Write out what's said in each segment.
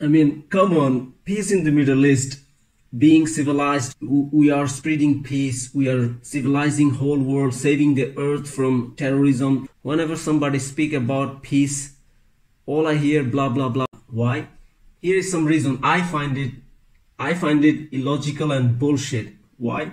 I mean, come on, peace in the Middle East, being civilized, we are spreading peace, we are civilizing whole world, saving the earth from terrorism. Whenever somebody speak about peace, all I hear blah blah blah. Why? Here is some reason. I find it illogical and bullshit. Why?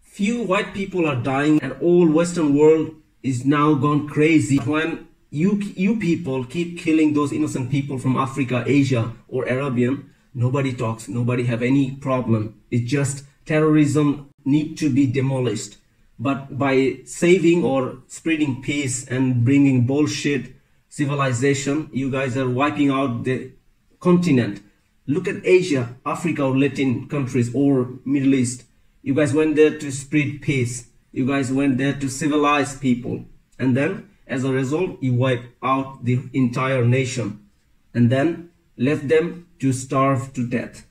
Few white people are dying and all Western world is now gone crazy when you people keep killing those innocent people from Africa, Asia or Arabian. Nobody talks, nobody have any problem. It's just terrorism need to be demolished. But by saving or spreading peace and bringing bullshit civilization, you guys are wiping out the continent. Look at Asia, Africa or Latin countries or Middle East. You guys went there to spread peace. You guys went there to civilize people. And then as a result, you wipe out the entire nation. And then left them to starve to death.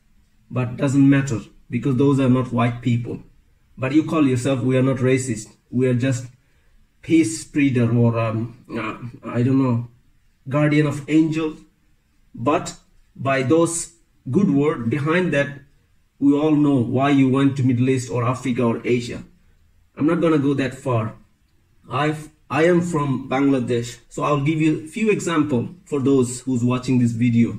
But doesn't matter because those are not white people. But you call yourself, we are not racist. We are just peace spreader or I don't know, guardian of angels. But by those good words behind that, we all know why you went to Middle East or Africa or Asia. I'm not gonna go that far. I am from Bangladesh, so I'll give you a few examples for those who's watching this video.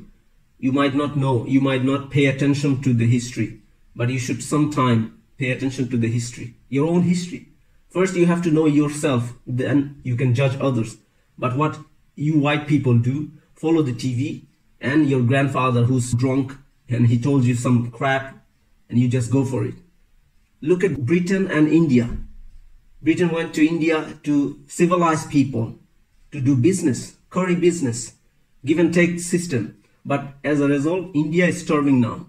You might not know, you might not pay attention to the history, but you should sometime pay attention to the history, your own history. First, you have to know yourself, then you can judge others. But what you white people do, follow the TV and your grandfather who's drunk and he told you some crap and you just go for it. Look at Britain and India. Britain went to India to civilize people, to do business, curry business, give and take system. But as a result, India is starving now.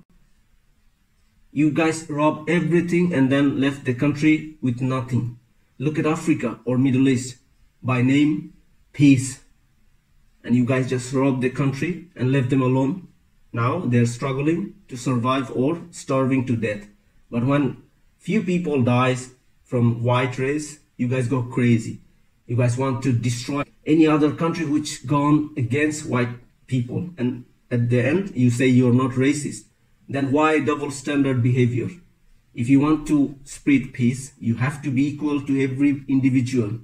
You guys robbed everything and then left the country with nothing. Look at Africa or Middle East. By name, peace. And you guys just robbed the country and left them alone. Now they're struggling to survive or starving to death. But when few people dies from white race, you guys go crazy. You guys want to destroy any other country which gone against white people. And at the end, you say you're not racist. Then why double standard behavior? If you want to spread peace, you have to be equal to every individual.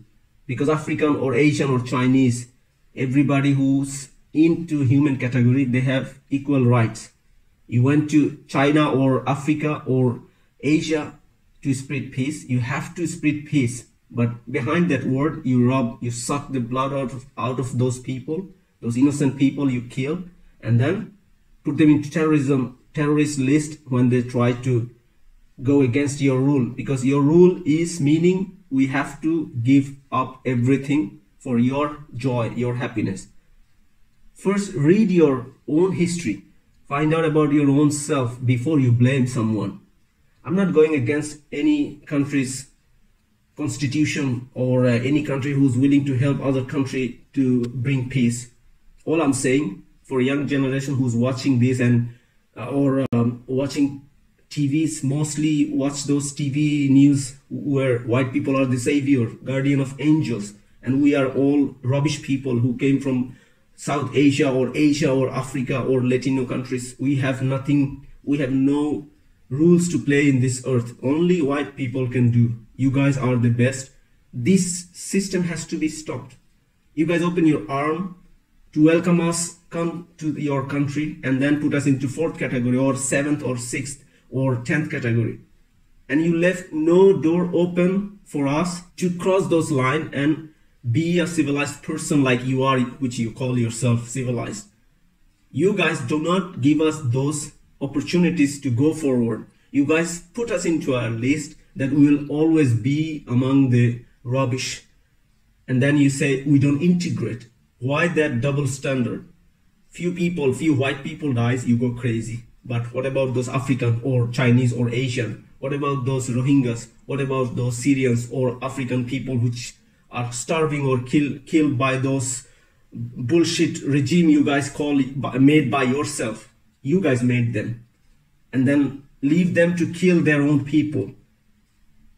Because African or Asian or Chinese, everybody who's into human category, they have equal rights. You went to China or Africa or Asia to spread peace, you have to spread peace. But behind that word, you rob, you suck the blood out of those people, those innocent people you kill, and then put them into terrorist list when they try to go against your rule. Because your rule is meaning we have to give up everything for your joy, your happiness. First, read your own history. Find out about your own self before you blame someone. I'm not going against any country's constitution or any country who's willing to help other country to bring peace. All I'm saying for a young generation who's watching this and watching TVs, mostly watch those TV news where white people are the savior, guardian of angels, and we are all rubbish people who came from South Asia or Africa or Latino countries. We have nothing, we have no rules to play in this earth. Only white people can do. You guys are the best. This system has to be stopped. You guys open your arm to welcome us, come to your country, and then put us into 4th category or 7th or 6th or 10th category. And you left no door open for us to cross those lines and be a civilized person like you are, which you call yourself civilized. You guys do not give us those opportunities to go forward. You guys put us into a list that will always be among the rubbish. And then you say we don't integrate. Why that double standard? Few white people dies, you go crazy. But what about those African or Chinese or Asian? What about those Rohingyas? What about those Syrians or African people which are starving or killed by those bullshit regime you guys call it, made by yourself? You guys made them. And then leave them to kill their own people.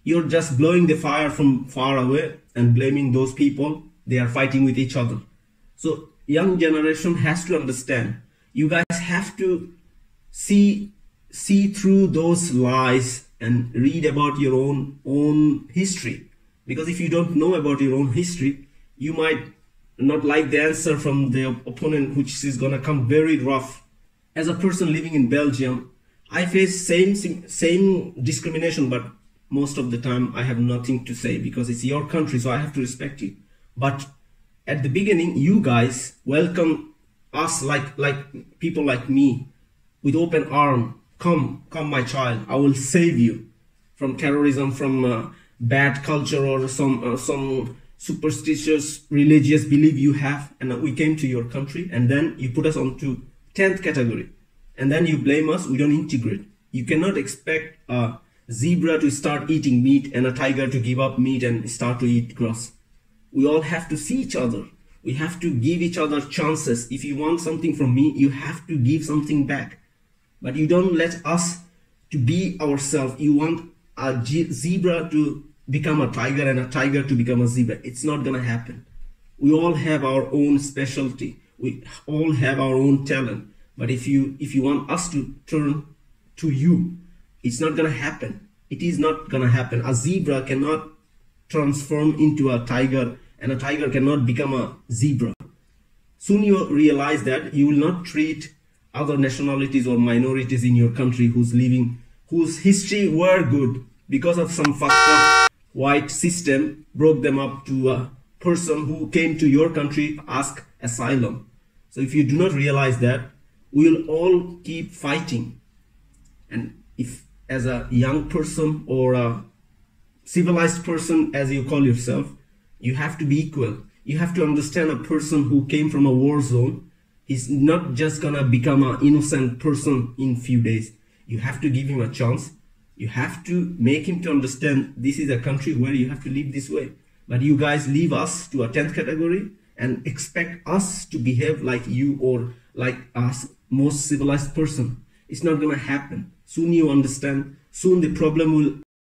You're just blowing the fire from far away and blaming those people. They are fighting with each other. So young generation has to understand, You guys have to see through those lies and read about your own history. Because if you don't know about your own history, you might not like the answer from the opponent, which is gonna come very rough. As a person living in Belgium, I face same discrimination, but most of the time I have nothing to say because it's your country, so I have to respect you. But at the beginning, you guys welcome us like people like me with open arm. Come, my child. I will save you from terrorism, from bad culture or some superstitious religious belief you have. And we came to your country, and then you put us onto 10th category, and then you blame us. We don't integrate. You cannot expect a zebra to start eating meat and a tiger to give up meat and start to eat grass. We all have to see each other. We have to give each other chances. If you want something from me, you have to give something back. But you don't let us to be ourselves. You want a zebra to become a tiger and a tiger to become a zebra. It's not gonna happen. We all have our own specialty. We all have our own talent. But if you want us to turn to you, it's not gonna happen. It is not gonna happen. A zebra cannot transform into a tiger, and a tiger cannot become a zebra. Soon you realize that you will not treat other nationalities or minorities in your country whose history were good, because of some fucked up white system broke them up to a person who came to your country to ask asylum. So if you do not realize that, we will all keep fighting. And if as a young person or a civilized person, as you call yourself, you have to be equal. You have to understand a person who came from a war zone is not just gonna become an innocent person in few days. You have to give him a chance. You have to make him to understand this is a country where you have to live this way. But you guys leave us to a 10th category and expect us to behave like you or like us, most civilized person. It's not gonna happen. Soon you understand. Soon the problem will